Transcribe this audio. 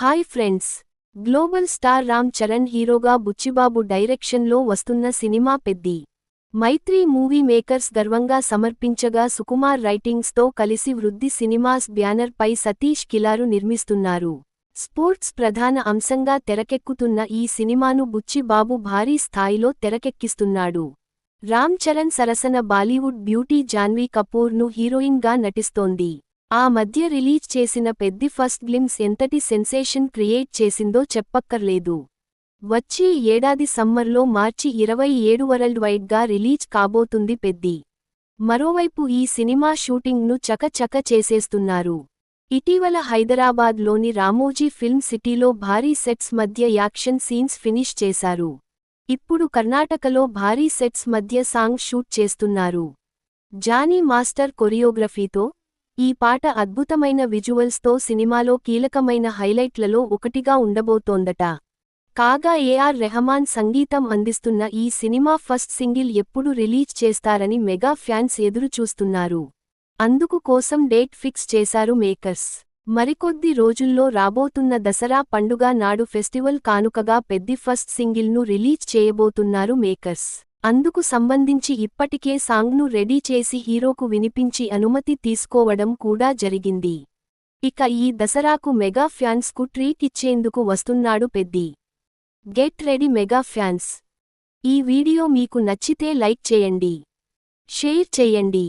Hi friends, global star Ram Charan హీరోగా బుచ్చిబాబు డైరెక్షన్లో వస్తున్న సినిమా పెద్ది. మైత్రి మూవీ మేకర్స్ గర్వంగా సమర్పించగా సుకుమార్ రైటింగ్స్తో కలిసి వృద్ధి సినిమాస్ బ్యానర్ పై సతీష్ కిలారు నిర్మిస్తున్నారు. స్పోర్ట్స్ ప్రధాన అంశంగా తెరకెక్కుతున్న ఈ సినిమాను బుచ్చిబాబు భారీ స్థాయిలో తెరకెక్కిస్తున్నాడు. రామ్ చరణ్ సరసన బాలీవుడ్ బ్యూటీ జాన్వీ కపూర్ను హీరోయిన్గా నటిస్తోంది. ఆ మధ్య రిలీజ్ చేసిన పెద్ది ఫస్ట్ గ్లిమ్స్ ఎంతటి సెన్సేషన్ క్రియేట్ చేసిందో చెప్పక్కర్లేదు. వచ్చే ఏడాది సమ్మర్లో మార్చి 27 వరల్డ్ వైడ్గా రిలీజ్ కాబోతుంది పెద్ది. మరోవైపు ఈ సినిమా షూటింగ్ను చక చేసేస్తున్నారు. ఇటీవల హైదరాబాద్లోని రామోజీ ఫిల్మ్ సిటీలో భారీ సెట్స్ మధ్య యాక్షన్ సీన్స్ ఫినిష్ చేశారు. ఇప్పుడు కర్ణాటకలో భారీ సెట్స్ మధ్య సాంగ్ షూట్ చేస్తున్నారు. జానీ మాస్టర్ కొరియోగ్రఫీతో ఈ పాట అద్భుతమైన విజువల్స్తో సినిమాలో కీలకమైన హైలైట్లలో ఒకటిగా ఉండబోతోందట. కాగా ఏఆర్ రెహమాన్ సంగీతం అందిస్తున్న ఈ సినిమా ఫస్ట్ సింగిల్ ఎప్పుడు రిలీజ్ చేస్తారని మెగా ఫ్యాన్స్ ఎదురుచూస్తున్నారు. అందుకు కోసం డేట్ ఫిక్స్ చేశారు మేకర్స్. మరికొద్ది రోజుల్లో రాబోతున్న దసరా పండుగ నాడు ఫెస్టివల్ కానుకగా పెద్ది ఫస్ట్ సింగిల్ను రిలీజ్ చేయబోతున్నారు మేకర్స్. అందుకు సంబంధించి ఇప్పటికే సాంగ్ను రెడీ చేసి హీరోకు వినిపించి అనుమతి తీసుకోవడం కూడా జరిగింది. ఇక ఈ దసరాకు మెగా ఫ్యాన్స్కు ట్రీట్ ఇచ్చేందుకు వస్తున్నాడు Peddi. Get ready mega fans. ఈ వీడియో మీకు నచ్చితే లైక్ చేయండి, షేర్ చేయండి.